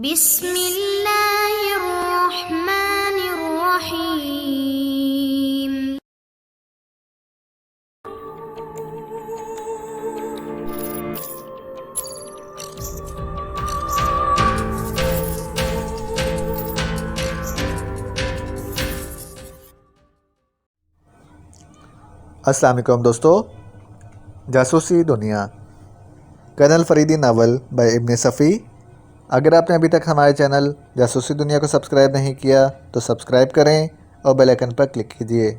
بسم اللہ الرحمن الرحیم۔ السلام علیکم دوستو، جاسوسی دنیا کرنل فریدی ناول بائی ابن صفی۔ اگر آپ نے ابھی تک ہمارے چینل جاسوسی دنیا کو سبسکرائب نہیں کیا تو سبسکرائب کریں اور بیل آئیکن پر کلک کیجیے۔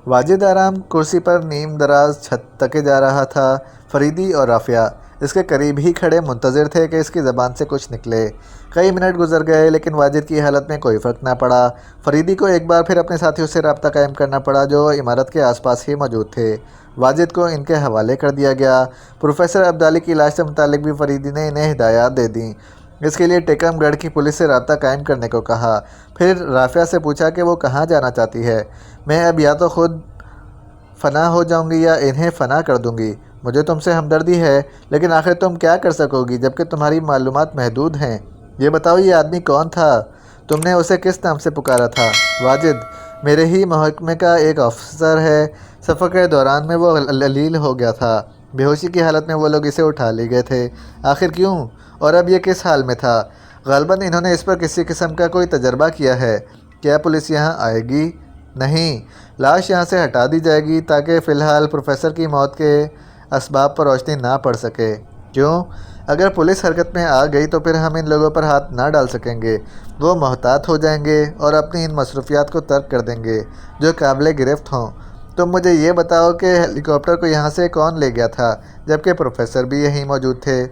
واجد آرام کرسی پر نیم دراز چھت تکے جا رہا تھا۔ فریدی اور رافعہ اس کے قریب ہی کھڑے منتظر تھے کہ اس کی زبان سے کچھ نکلے۔ کئی منٹ گزر گئے لیکن واجد کی حالت میں کوئی فرق نہ پڑا۔ فریدی کو ایک بار پھر اپنے ساتھیوں سے رابطہ قائم کرنا پڑا جو عمارت کے آس پاس ہی موجود تھے۔ واجد کو ان کے حوالے کر دیا گیا۔ پروفیسر عبدالی کی لاش سے متعلق بھی فریدی نے انہیں ہدایات دے دیں۔ اس کے لیے ٹیکم گڑھ کی پولیس سے رابطہ قائم کرنے کو کہا۔ پھر رافعہ سے پوچھا کہ وہ کہاں جانا چاہتی ہے۔ میں اب یا تو خود فنا ہو جاؤں گی یا انہیں فنا کر دوں گی۔ مجھے تم سے ہمدردی ہے لیکن آخر تم کیا کر سکو گی جبکہ تمہاری معلومات محدود ہیں۔ یہ بتاؤ یہ آدمی کون تھا؟ تم نے اسے کس نام سے پکارا تھا؟ واجد میرے ہی محکمے کا ایک افسر ہے۔ سفر کے دوران میں وہ علیل ہو گیا تھا۔ بے ہوشی کی حالت میں وہ لوگ اسے اٹھا لے گئے تھے۔ آخر کیوں؟ اور اب یہ کس حال میں تھا؟ غالباً انہوں نے اس پر کسی قسم کا کوئی تجربہ کیا ہے۔ کیا پولیس یہاں آئے گی؟ نہیں، لاش یہاں سے ہٹا دی جائے گی تاکہ فی الحال پروفیسر کی موت کے اسباب پر روشنی نہ پڑ سکے۔ کیوں؟ اگر پولیس حرکت میں آ گئی تو پھر ہم ان لوگوں پر ہاتھ نہ ڈال سکیں گے۔ وہ محتاط ہو جائیں گے اور اپنی ان مصروفیات کو ترک کر دیں گے جو قابل گرفت ہوں۔ تم مجھے یہ بتاؤ کہ ہیلی کاپٹر کو یہاں سے کون لے گیا تھا جبکہ پروفیسر بھی یہیں موجود تھے؟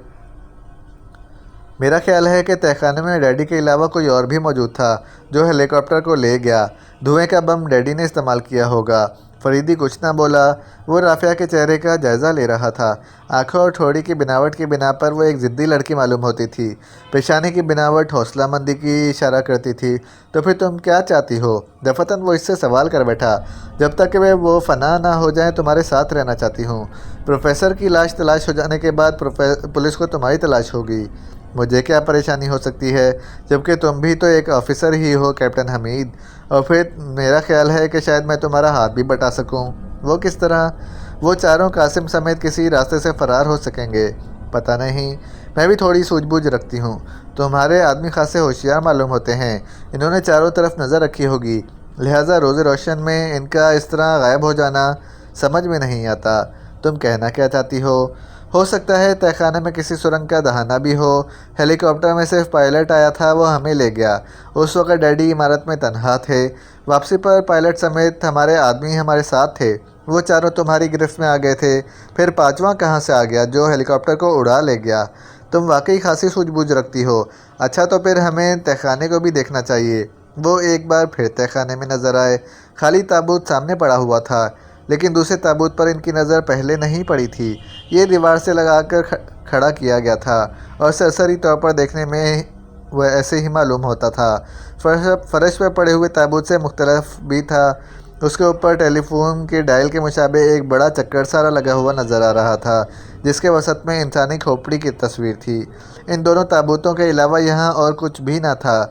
میرا خیال ہے کہ تہخانے میں ڈیڈی کے علاوہ کوئی اور بھی موجود تھا جو ہیلی کاپٹر کو لے گیا۔ دھوئیں کا بم ڈیڈی نے استعمال کیا ہوگا۔ فریدی کچھ نہ بولا۔ وہ رافعہ کے چہرے کا جائزہ لے رہا تھا۔ آنکھوں اور ٹھوڑی کی بناوٹ کی بنا پر وہ ایک ضدی لڑکی معلوم ہوتی تھی۔ پیشانی کی بناوٹ حوصلہ مندی کی اشارہ کرتی تھی۔ تو پھر تم کیا چاہتی ہو؟ دفعتاً وہ اس سے سوال کر بیٹھا۔ جب تک کہ وہ فنا نہ ہو جائیں تمہارے ساتھ رہنا چاہتی ہوں۔ پروفیسر کی لاش تلاش ہو جانے کے بعد پولیس کو تمہاری تلاش ہوگی۔ مجھے کیا پریشانی ہو سکتی ہے جبکہ تم بھی تو ایک آفیسر ہی ہو کیپٹن حمید۔ اور پھر میرا خیال ہے کہ شاید میں تمہارا ہاتھ بھی بٹا سکوں۔ وہ کس طرح؟ وہ چاروں قاسم سمیت کسی راستے سے فرار ہو سکیں گے۔ پتہ نہیں، میں بھی تھوڑی سوجھ بوجھ رکھتی ہوں۔ تمہارے آدمی خاصے ہوشیار معلوم ہوتے ہیں۔ انہوں نے چاروں طرف نظر رکھی ہوگی، لہٰذا روز روشن میں ان کا اس طرح غائب ہو جانا سمجھ میں نہیں آتا۔ تم کہنا کیا چاہتی ہو سکتا ہے تہخانے میں کسی سرنگ کا دہانہ بھی ہو۔ ہیلی کاپٹر میں صرف پائلٹ آیا تھا، وہ ہمیں لے گیا۔ اس وقت ڈیڈی عمارت میں تنہا تھے۔ واپسی پر پائلٹ سمیت ہمارے آدمی ہمارے ساتھ تھے۔ وہ چاروں تمہاری گرفت میں آ گئے تھے۔ پھر پانچواں کہاں سے آ گیا جو ہیلی کاپٹر کو اڑا لے گیا؟ تم واقعی خاصی سوجھ بوجھ رکھتی ہو۔ اچھا تو پھر ہمیں تہخانے کو بھی دیکھنا چاہیے۔ وہ ایک بار پھر تہخانے میں نظر آئے۔ خالی تابوت سامنے پڑا ہوا تھا لیکن دوسرے تابوت پر ان کی نظر پہلے نہیں پڑی تھی۔ یہ دیوار سے لگا کر کھڑا کیا گیا تھا اور سرسری طور پر دیکھنے میں وہ ایسے ہی معلوم ہوتا تھا۔ فرش پر پڑے ہوئے تابوت سے مختلف بھی تھا۔ اس کے اوپر ٹیلی فون کے ڈائل کے مشابہ ایک بڑا چکر سارا لگا ہوا نظر آ رہا تھا جس کے وسط میں انسانی کھوپڑی کی تصویر تھی۔ ان دونوں تابوتوں کے علاوہ یہاں اور کچھ بھی نہ تھا۔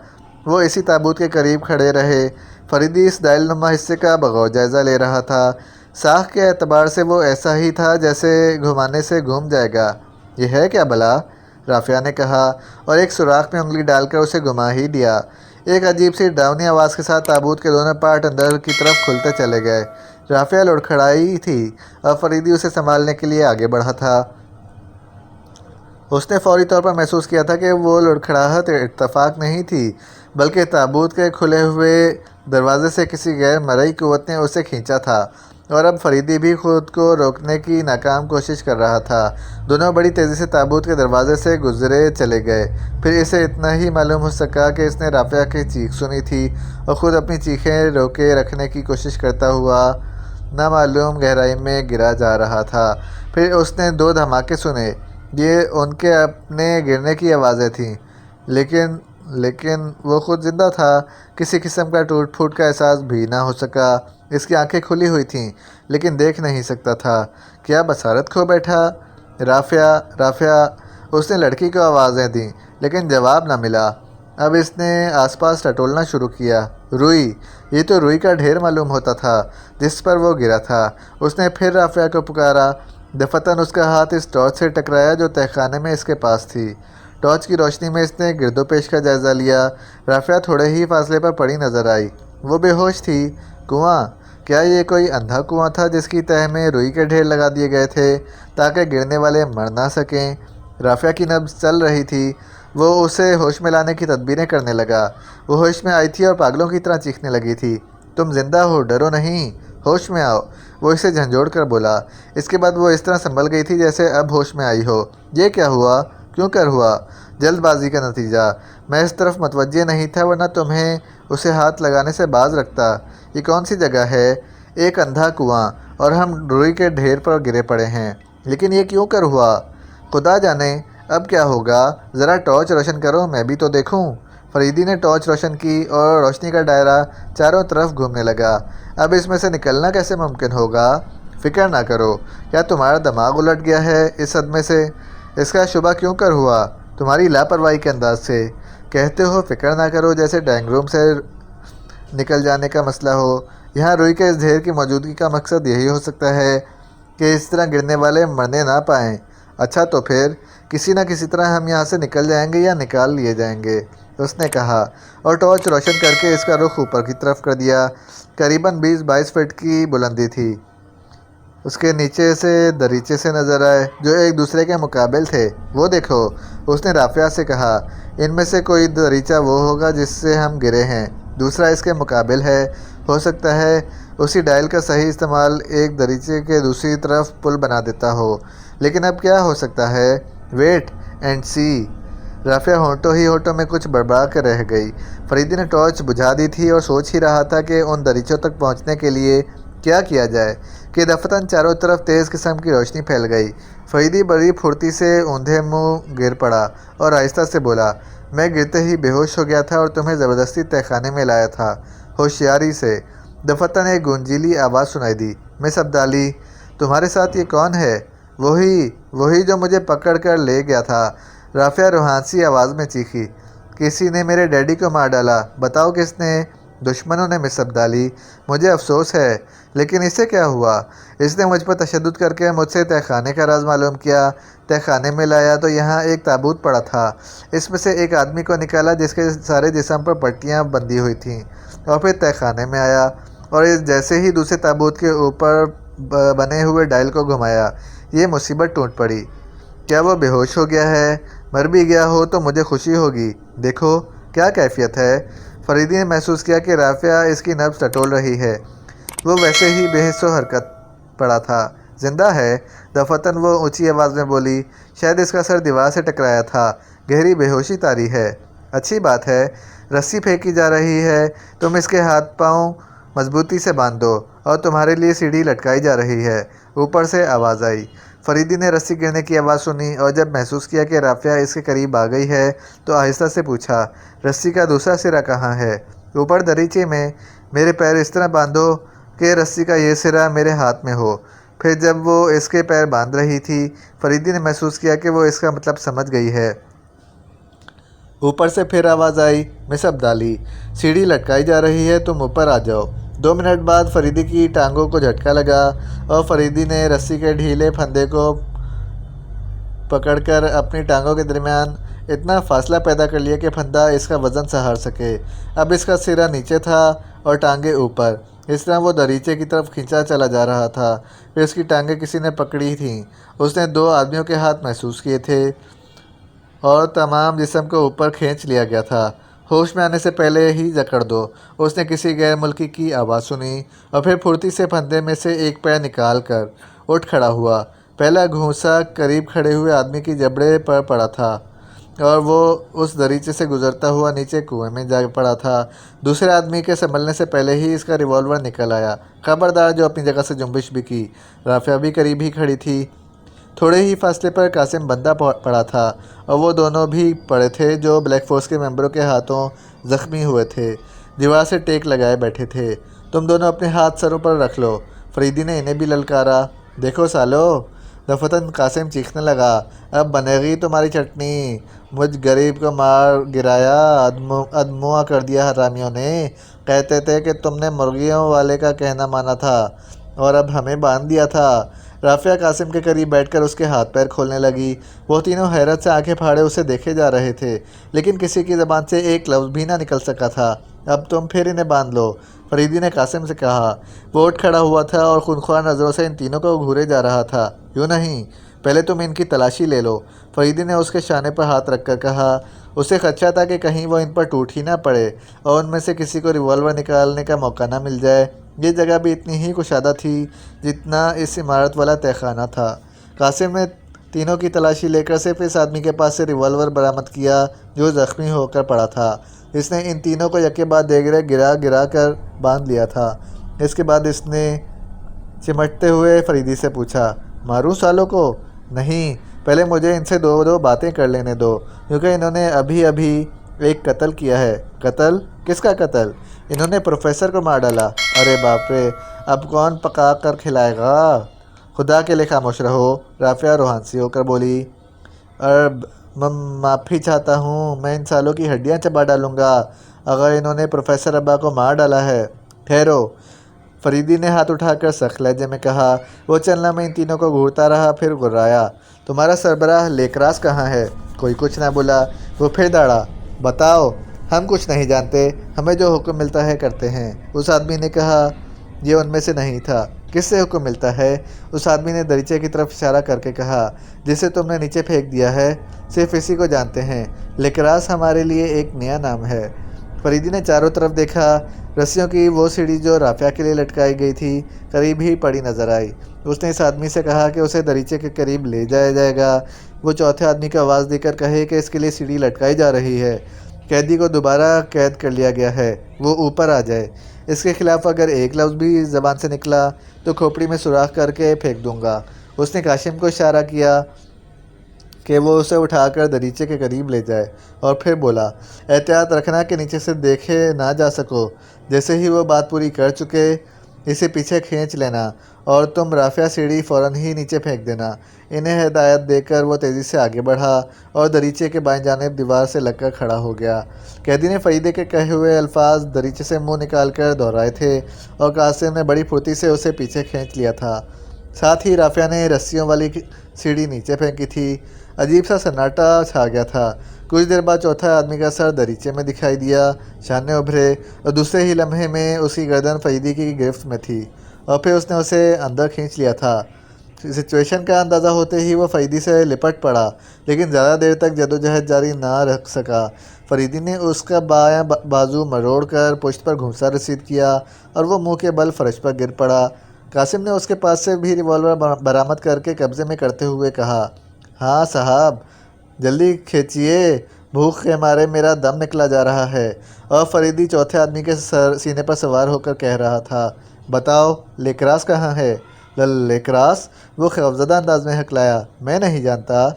وہ اسی تابوت کے قریب کھڑے رہے۔ فریدی اس ڈائل نما حصے کا بغور جائزہ لے رہا تھا۔ ساکھ کے اعتبار سے وہ ایسا ہی تھا جیسے گھمانے سے گھوم جائے گا۔ یہ ہے کیا بھلا؟ رافعہ نے کہا اور ایک سوراخ میں انگلی ڈال کر اسے گھما ہی دیا۔ ایک عجیب سی ڈراؤنی آواز کے ساتھ تابوت کے دونوں پارٹ اندر کی طرف کھلتے چلے گئے۔ رافعہ لڑکھڑائی تھی اور فریدی اسے سنبھالنے کے لیے آگے بڑھا تھا۔ اس نے فوری طور پر محسوس کیا تھا کہ وہ لڑکھڑاہٹ اتفاق نہیں تھی بلکہ تابوت کے کھلے ہوئے دروازے سے کسی غیر مرئی قوت نے اسے کھینچا تھا۔ اور اب فریدی بھی خود کو روکنے کی ناکام کوشش کر رہا تھا۔ دونوں بڑی تیزی سے تابوت کے دروازے سے گزرے چلے گئے۔ پھر اسے اتنا ہی معلوم ہو سکا کہ اس نے رافعہ کی چیخ سنی تھی اور خود اپنی چیخیں روکے رکھنے کی کوشش کرتا ہوا نامعلوم گہرائی میں گرا جا رہا تھا۔ پھر اس نے دو دھماکے سنے۔ یہ ان کے اپنے گرنے کی آوازیں تھیں لیکن وہ خود زندہ تھا۔ کسی قسم کا ٹوٹ پھوٹ کا احساس بھی نہ ہو سکا۔ اس کی آنکھیں کھلی ہوئی تھیں لیکن دیکھ نہیں سکتا تھا۔ کیا بصارت کھو بیٹھا؟ رافعہ رافعہ، اس نے لڑکی کو آوازیں دیں لیکن جواب نہ ملا۔ اب اس نے آس پاس ٹٹولنا شروع کیا۔ روئی، یہ تو روئی کا ڈھیر معلوم ہوتا تھا جس پر وہ گرا تھا۔ اس نے پھر رافعہ کو پکارا۔ دفتن اس کا ہاتھ اس ٹارچ سے ٹکرایا جو تہہ خانے میں اس کے پاس تھی۔ ٹارچ کی روشنی میں اس نے گرد و پیش کا جائزہ لیا۔ رافعہ تھوڑے ہی فاصلے پر پڑی نظر آئی۔ وہ بے ہوش تھی۔ کنواں، کیا یہ کوئی اندھا کنواں تھا جس کی تہہ میں روئی کے ڈھیر لگا دیے گئے تھے تاکہ گرنے والے مر نہ سکیں؟ رافعہ کی نبض چل رہی تھی۔ وہ اسے ہوش میں لانے کی تدبیریں کرنے لگا۔ وہ ہوش میں آئی تھی اور پاگلوں کی طرح چیخنے لگی تھی۔ تم زندہ ہو، ڈرو نہیں، ہوش میں آؤ، وہ اسے جھنجھوڑ کر بولا۔ اس کے بعد وہ اس طرح سنبھل گئی تھی جیسے اب ہوش میں آئی ہو۔ یہ کیا ہوا؟ کیوں کر ہوا؟ جلد بازی کا نتیجہ۔ میں اس طرف متوجہ نہیں تھا ورنہ تمہیں اسے ہاتھ لگانے سے باز رکھتا۔ یہ کون سی جگہ ہے؟ ایک اندھا کنواں، اور ہم روئی کے ڈھیر پر گرے پڑے ہیں۔ لیکن یہ کیوں کر ہوا؟ خدا جانے اب کیا ہوگا۔ ذرا ٹارچ روشن کرو، میں بھی تو دیکھوں۔ فریدی نے ٹارچ روشن کی اور روشنی کا دائرہ چاروں طرف گھومنے لگا۔ اب اس میں سے نکلنا کیسے ممکن ہوگا؟ فکر نہ کرو۔ کیا تمہارا دماغ الٹ گیا ہے اس صدمے سے؟ اس کا شبہ کیوں کر ہوا؟ تمہاری لاپرواہی کے انداز سے کہتے ہو فکر نہ کرو، جیسے ڈرائنگ روم سے نکل جانے کا مسئلہ ہو۔ یہاں روئی کے اس ڈھیر کی موجودگی کا مقصد یہی ہو سکتا ہے کہ اس طرح گرنے والے مرنے نہ پائیں۔ اچھا تو پھر کسی نہ کسی طرح ہم یہاں سے نکل جائیں گے یا نکال لیے جائیں گے، اس نے کہا، اور ٹارچ روشن کر کے اس کا رخ اوپر کی طرف کر دیا۔ قریباً 20-22 فٹ کی بلندی تھی۔ اس کے نیچے سے دریچے سے نظر آئے جو ایک دوسرے کے مقابل تھے۔ وہ دیکھو، اس نے رافعہ سے کہا، ان میں سے کوئی دریچہ وہ ہوگا جس سے ہم گرے ہیں، دوسرا اس کے مقابل ہے۔ ہو سکتا ہے اسی ڈائل کا صحیح استعمال ایک دریچے کے دوسری طرف پل بنا دیتا ہو، لیکن اب کیا ہو سکتا ہے؟ ویٹ اینڈ سی۔ رافعہ ہونٹوں ہی ہونٹوں میں کچھ بڑبڑا کر رہ گئی۔ فریدی نے ٹارچ بجھا دی تھی اور سوچ ہی رہا تھا کہ ان دریچوں تک پہنچنے کے لیے کیا کیا جائے کہ دفتن چاروں طرف تیز قسم کی روشنی پھیل گئی۔ فریدی بڑی پھرتی سے اوندھے منہ گر پڑا اور آہستہ سے بولا، میں گرتے ہی بے ہوش ہو گیا تھا اور تمہیں زبردستی تہہ خانے میں لایا تھا۔ ہوشیاری سے دفتن ایک گونجیلی آواز سنائی دی، مس عبدالی، تمہارے ساتھ یہ کون ہے؟ وہی جو مجھے پکڑ کر لے گیا تھا، رافعہ روحانسی آواز میں چیخی۔ کسی نے میرے ڈیڈی کو مار ڈالا، بتاؤ کس نے؟ دشمنوں نے مس عبدالی، مجھے افسوس ہے، لیکن اسے کیا ہوا؟ اس نے مجھ پر تشدد کر کے مجھ سے تہہ خانے کا راز معلوم کیا۔ تہہ خانے میں لایا تو یہاں ایک تابوت پڑا تھا، اس میں سے ایک آدمی کو نکالا جس کے سارے جسم پر پٹیاں بندھی ہوئی تھیں، اور پھر تہہ خانے میں آیا اور جیسے ہی دوسرے تابوت کے اوپر بنے ہوئے ڈائل کو گھمایا، یہ مصیبت ٹوٹ پڑی۔ کیا وہ بے ہوش ہو گیا ہے؟ مر بھی گیا ہو تو مجھے خوشی ہوگی، دیکھو کیا کیفیت ہے۔ فریدی نے محسوس کیا کہ رافعہ اس کی نبض ٹٹول رہی ہے۔ وہ ویسے ہی بے حس و حرکت پڑا تھا۔ زندہ ہے؟ دفتن وہ اونچی آواز میں بولی، شاید اس کا سر دیوار سے ٹکرایا تھا، گہری بے ہوشی طاری ہے۔ اچھی بات ہے، رسی پھینکی جا رہی ہے، تم اس کے ہاتھ پاؤں مضبوطی سے باندھ دو، اور تمہارے لیے سیڑھی لٹکائی جا رہی ہے، اوپر سے آواز آئی۔ فریدی نے رسی گرنے کی آواز سنی اور جب محسوس کیا کہ رافعہ اس کے قریب آ گئی ہے تو آہستہ سے پوچھا، رسی کا دوسرا سرا کہاں ہے؟ اوپر دریچے میں۔ میرے پیر اس طرح باندھو کہ رسی کا یہ سرا میرے ہاتھ میں ہو۔ پھر جب وہ اس کے پیر باندھ رہی تھی، فریدی نے محسوس کیا کہ وہ اس کا مطلب سمجھ گئی ہے۔ اوپر سے پھر آواز آئی، مس عبدالی، سیڑھی لٹکائی جا رہی ہے، تم اوپر آ جاؤ۔ 2 منٹ بعد فریدی کی ٹانگوں کو جھٹکا لگا اور فریدی نے رسی کے ڈھیلے پھندے کو پکڑ کر اپنی ٹانگوں کے درمیان اتنا فاصلہ پیدا کر لیا کہ پھندا اس کا وزن سہار سکے۔ اب اس کا سرا نیچے تھا اور ٹانگیں اوپر، اس طرح وہ دریچے کی طرف کھینچا چلا جا رہا تھا۔ پھر اس کی ٹانگیں کسی نے پکڑی تھیں۔ اس نے 2 آدمیوں کے ہاتھ محسوس کیے تھے اور تمام جسم کو اوپر کھینچ لیا گیا تھا۔ ہوش میں آنے سے پہلے ہی جکڑ دو، اس نے کسی غیر ملکی کی آواز سنی، اور پھر پھرتی سے پھندے میں سے ایک پیر نکال کر اٹھ کھڑا ہوا۔ پہلا گھونسا قریب کھڑے ہوئے آدمی کی جبڑے پر پڑا تھا اور وہ اس دریچے سے گزرتا ہوا نیچے کنویں میں جا پڑا تھا۔ دوسرے آدمی کے سنبھلنے سے پہلے ہی اس کا ریوالور نکل آیا۔ خبردار، جو اپنی جگہ سے جنبش بھی کی۔ رافعہ بھی قریب ہی کھڑی تھی۔ تھوڑے ہی فاصلے پر قاسم بندہ پڑا تھا اور وہ دونوں بھی پڑے تھے جو بلیک فورس کے ممبروں کے ہاتھوں زخمی ہوئے تھے، دیوار سے ٹیک لگائے بیٹھے تھے۔ تم دونوں اپنے ہاتھ سروں پر رکھ لو، فریدی نے انہیں بھی للکارا۔ دیکھو سالو، دفتن قاسم چیخنے لگا، اب بنے گی تمہاری چٹنی، مجھ غریب کو مار گرایا، ادموا کر دیا حرامیوں نے، کہتے تھے کہ تم نے مرغیوں والے کا کہنا مانا تھا اور اب ہمیں باندھ دیا تھا۔ رافعہ قاسم کے قریب بیٹھ کر اس کے ہاتھ پیر کھولنے لگی۔ وہ تینوں حیرت سے آنکھیں پھاڑے اسے دیکھے جا رہے تھے، لیکن کسی کی زبان سے ایک لفظ بھی نہ نکل سکا تھا۔ اب تم پھر انہیں باندھ لو، فریدی نے قاسم سے کہا۔ وہ اٹھ کھڑا ہوا تھا اور خونخوار نظروں سے ان تینوں کو گھورے جا رہا تھا۔ یوں نہیں، پہلے تم ان کی تلاشی لے لو، فریدی نے اس کے شانے پر ہاتھ رکھ کر کہا۔ اسے خدشہ تھا کہ کہیں وہ ان پر ٹوٹ ہی نہ پڑے اور ان میں سے کسی کو ریوالور نکالنے کا موقع نہ مل جائے۔ یہ جگہ بھی اتنی ہی کشادہ تھی جتنا اس عمارت والا تہخانہ تھا۔ قاسم نے تینوں کی تلاشی لے کر صرف اس آدمی کے پاس سے ریوالور برآمد کیا جو زخمی ہو کر پڑا تھا۔ اس نے ان تینوں کو یکے بعد دیگرے گرا کر باندھ لیا تھا۔ اس کے بعد اس نے چمٹتے ہوئے فریدی سے پوچھا، ماروں سالوں کو؟ نہیں، پہلے مجھے ان سے دو باتیں کر لینے دو، کیونکہ انہوں نے ابھی ایک قتل کیا ہے۔ قتل؟ کس کا قتل؟ انہوں نے پروفیسر کو مار ڈالا۔ ارے باپ رے، اب کون پکا کر کھلائے گا؟ خدا کے لیے خاموش رہو، رافعہ روحانسی ہو کر بولی۔ معافی چاہتا ہوں، میں ان سالوں کی ہڈیاں چبا ڈالوں گا اگر انہوں نے پروفیسر ابا کو مار ڈالا ہے۔ ٹھہرو، فریدی نے ہاتھ اٹھا کر سخت لہجے میں کہا۔ وہ چلنا میں ان تینوں کو گھورتا رہا، پھر گرایا، تمہارا سربراہ لیکراس کہاں ہے؟ کوئی کچھ نہ بولا۔ وہ پھر دوڑا، بتاؤ، ہم کچھ نہیں جانتے، ہمیں جو حکم ملتا ہے کرتے ہیں، اس آدمی نے کہا۔ یہ ان میں سے نہیں تھا۔ کس سے حکم ملتا ہے؟ اس آدمی نے دریچے کی طرف اشارہ کر کے کہا، جسے تم نے نیچے پھینک دیا ہے، صرف اسی کو جانتے ہیں۔ لیکراس ہمارے لیے ایک نیا نام ہے۔ فریدی نے چاروں طرف دیکھا۔ رسیوں کی وہ سیڑھی جو رافعہ کے لیے لٹکائی گئی تھی قریب ہی پڑی نظر آئی۔ اس نے اس آدمی سے کہا کہ اسے دریچے کے قریب لے جایا جائے گا۔ وہ چوتھے آدمی کو آواز دے کر کہے کہ اس کے لیے سیڑھی لٹکائی جا رہی ہے۔ قیدی کو دوبارہ قید کر لیا گیا ہے، وہ اوپر آ جائے۔ اس کے خلاف اگر ایک لفظ بھی زبان سے نکلا تو کھوپڑی میں سوراخ کر کے پھینک دوں گا۔ اس نے قاسم کو اشارہ کیا کہ وہ اسے اٹھا کر دریچے کے قریب لے جائے، اور پھر بولا، احتیاط رکھنا کہ نیچے سے دیکھے نہ جا سکو۔ جیسے ہی وہ بات پوری کر چکے، اسے پیچھے کھینچ لینا اور تم رافعہ سیڑھی فوراً ہی نیچے پھینک دینا۔ انہیں ہدایت دے کر وہ تیزی سے آگے بڑھا اور دریچے کے بائیں جانب دیوار سے لگ کر کھڑا ہو گیا۔ قیدی نے فریدی کے کہے ہوئے الفاظ دریچے سے منہ نکال کر دہرائے تھے اور قاسم نے بڑی پھرتی سے اسے پیچھے کھینچ لیا تھا۔ ساتھ ہی رافعہ نے رسیوں والی سیڑھی نیچے پھینکی تھی۔ عجیب سا سناٹا چھا گیا تھا۔ کچھ دیر بعد چوتھا آدمی کا سر دریچے میں دکھائی دیا، شانے ابھرے اور دوسرے ہی لمحے میں اس کی گردن فریدی کی گرفت میں تھی اور پھر اس نے اسے اندر کھینچ لیا تھا۔ سچویشن کا اندازہ ہوتے ہی وہ فریدی سے لپٹ پڑا، لیکن زیادہ دیر تک جدوجہد جاری نہ رکھ سکا۔ فریدی نے اس کا بایاں بازو مروڑ کر پشت پر گھونسا رسید کیا اور وہ منہ کے بل فرش پر گر پڑا۔ قاسم نے اس کے پاس سے بھی ریوالور برآمد کر کے قبضے میں کرتے ہوئے کہا، ہاں صاحب، جلدی کھینچیے، بھوک کے مارے میرا دم نکلا جا رہا ہے۔ اور فریدی چوتھے آدمی کے سینے پر سوار ہو کر کہہ رہا تھا، بتاؤ، لیکراس کہاں ہے؟ لیکراس؟ وہ خوفزدہ انداز میں ہکلایا، میں نہیں جانتا۔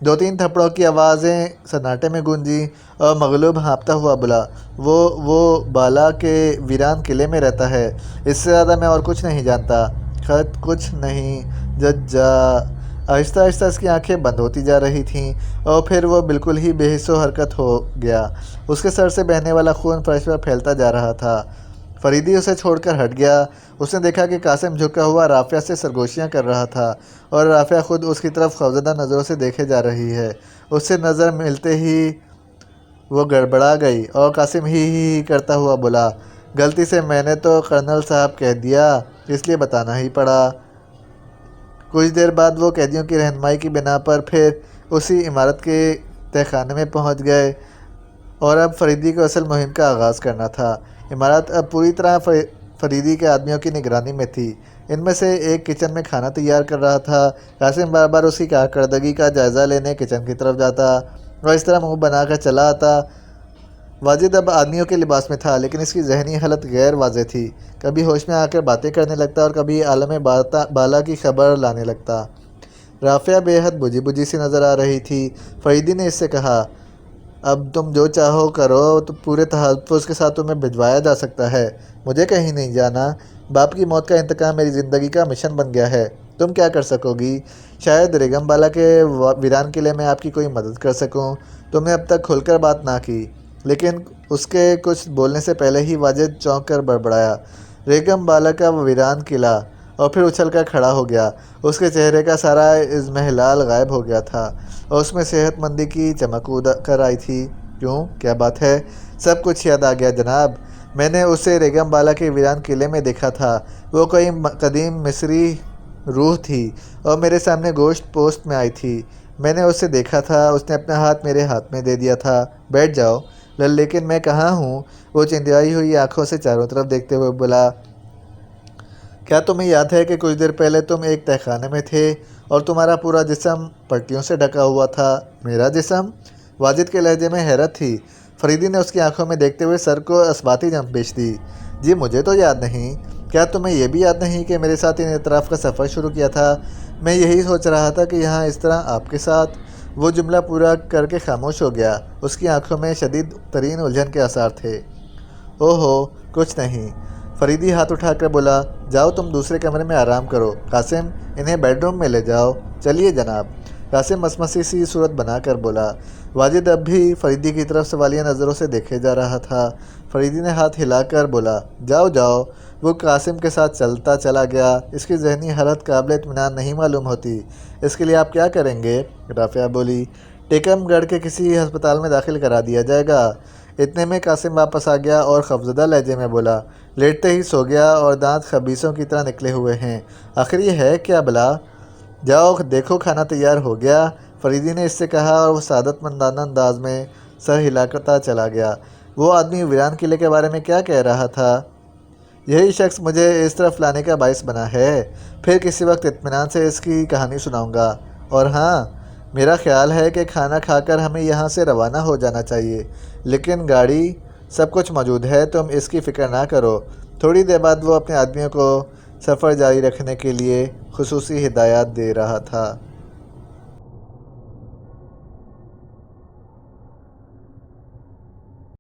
دو تین تھپڑوں کی آوازیں سناٹے میں گونجیں اور مغلوب ہانپتا ہوا بولا، وہ بالا کے ویران قلعے میں رہتا ہے، اس سے زیادہ میں اور کچھ نہیں جانتا۔ خط کچھ نہیں ججا۔ آہستہ آہستہ اس کی آنکھیں بند ہوتی جا رہی تھیں اور پھر وہ بالکل ہی بے حس و حرکت ہو گیا۔ اس کے سر سے بہنے والا خون فرش پر پھیلتا جا رہا تھا۔ فریدی اسے چھوڑ کر ہٹ گیا۔ اس نے دیکھا کہ قاسم جھکا ہوا رافعہ سے سرگوشیاں کر رہا تھا اور رافعہ خود اس کی طرف خوفزدہ نظروں سے دیکھے جا رہی ہے۔ اس سے نظر ملتے ہی وہ گڑبڑا گئی اور قاسم ہی کرتا ہوا بولا، غلطی سے میں نے تو کرنل صاحب کہہ دیا، اس لیے بتانا ہی پڑا۔ کچھ دیر بعد وہ قیدیوں کی رہنمائی کی بنا پر پھر اسی عمارت کے تہخانے میں پہنچ گئے اور اب فریدی کو اصل مہم کا آغاز کرنا تھا۔ عمارت اب پوری طرح فریدی کے آدمیوں کی نگرانی میں تھی۔ ان میں سے ایک کچن میں کھانا تیار کر رہا تھا۔ قاسم بار بار اس کی کارکردگی کا جائزہ لینے کچن کی طرف جاتا اور اس طرح منہ بنا کر چلا آتا۔ واجد اب آدمیوں کے لباس میں تھا، لیکن اس کی ذہنی حالت غیر واضح تھی۔ کبھی ہوش میں آ کر باتیں کرنے لگتا اور کبھی عالم بالا کی خبر لانے لگتا۔ رافعہ بے حد بجھی بجھی سی نظر آ رہی تھی۔ فریدی نے اس سے کہا، اب تم جو چاہو کرو، تو پورے تحفظ کے ساتھ تمہیں بھجوایا جا سکتا ہے۔ مجھے کہیں نہیں جانا۔ باپ کی موت کا انتقام میری زندگی کا مشن بن گیا ہے۔ تم کیا کر سکو گی؟ شاید ریگم بالا کے ویران قلعے میں آپ کی کوئی مدد کر سکوں۔ تم نے اب تک کھل کر بات نہ کی۔ لیکن اس کے کچھ بولنے سے پہلے ہی واجد چونک کر بڑبڑایا۔ ریگم بالا کا وہ ویران قلعہ، اور پھر اچھل کر کھڑا ہو گیا۔ اس کے چہرے کا سارا اضمحلال غائب ہو گیا تھا اور اس میں صحت مندی کی چمک کر آئی تھی۔ کیوں؟ کیا بات ہے؟ سب کچھ یاد آ گیا جناب۔ میں نے اسے ریگم بالا کے ویران قلعے میں دیکھا تھا۔ وہ کوئی قدیم مصری روح تھی اور میرے سامنے گوشت پوست میں آئی تھی۔ میں نے اسے دیکھا تھا، اس نے اپنا ہاتھ میرے ہاتھ میں دے دیا تھا۔ بیٹھ جاؤ۔ لیکن میں کہاں ہوں؟ وہ چندیائی ہوئی آنکھوں سے چاروں طرف دیکھتے ہوئے بولا۔ کیا تمہیں یاد ہے کہ کچھ دیر پہلے تم ایک تہہ خانے میں تھے اور تمہارا پورا جسم پٹیوں سے ڈھکا ہوا تھا؟ میرا جسم؟ واجد کے لہجے میں حیرت تھی۔ فریدی نے اس کی آنکھوں میں دیکھتے ہوئے سر کو اثباتی جنب بیچ دی۔ جی مجھے تو یاد نہیں۔ کیا تمہیں یہ بھی یاد نہیں کہ میرے ساتھ ان اطراف کا سفر شروع کیا تھا؟ میں یہی سوچ رہا تھا کہ یہاں اس طرح آپ کے ساتھ۔ وہ جملہ پورا کر کے خاموش ہو گیا۔ اس کی آنکھوں میں شدید ترین الجھن کے آثار تھے۔ اوہو کچھ نہیں۔ فریدی ہاتھ اٹھا کر بولا، جاؤ تم دوسرے کمرے میں آرام کرو۔ قاسم انہیں بیڈ روم میں لے جاؤ۔ چلیے جناب۔ قاسم مسمسی سی صورت بنا کر بولا۔ واجد اب بھی فریدی کی طرف سوالیہ نظروں سے دیکھے جا رہا تھا۔ فریدی نے ہاتھ ہلا کر بولا، جاؤ جاؤ۔ وہ قاسم کے ساتھ چلتا چلا گیا۔ اس کی ذہنی حالت قابل اطمینان نہیں معلوم ہوتی۔ اس کے لیے آپ کیا کریں گے؟ رافعہ بولی، ٹیکم گڑھ کے کسی ہسپتال میں داخل کرا دیا جائے گا۔ اتنے میں قاسم واپس آ گیا اور خوفزدہ لہجے میں بولا، لیٹتے ہی سو گیا اور دانت خبیثوں کی طرح نکلے ہوئے ہیں۔ آخر یہ ہے کیا بلا؟ جاؤ دیکھو کھانا تیار ہو گیا۔ فریدی نے اس سے کہا اور وہ سعادت مندانہ انداز میں سر ہلاتا چلا گیا۔ وہ آدمی ویران قلعے کے بارے میں کیا کہہ رہا تھا؟ یہی شخص مجھے اس طرف لانے کا باعث بنا ہے۔ پھر کسی وقت اطمینان سے اس کی کہانی سناؤں گا۔ اور ہاں، میرا خیال ہے کہ کھانا کھا کر ہمیں یہاں سے روانہ ہو جانا چاہیے۔ لیکن گاڑی سب کچھ موجود ہے، تم اس کی فکر نہ کرو۔ تھوڑی دیر بعد وہ اپنے آدمیوں کو سفر جاری رکھنے کے لیے خصوصی ہدایات دے رہا تھا۔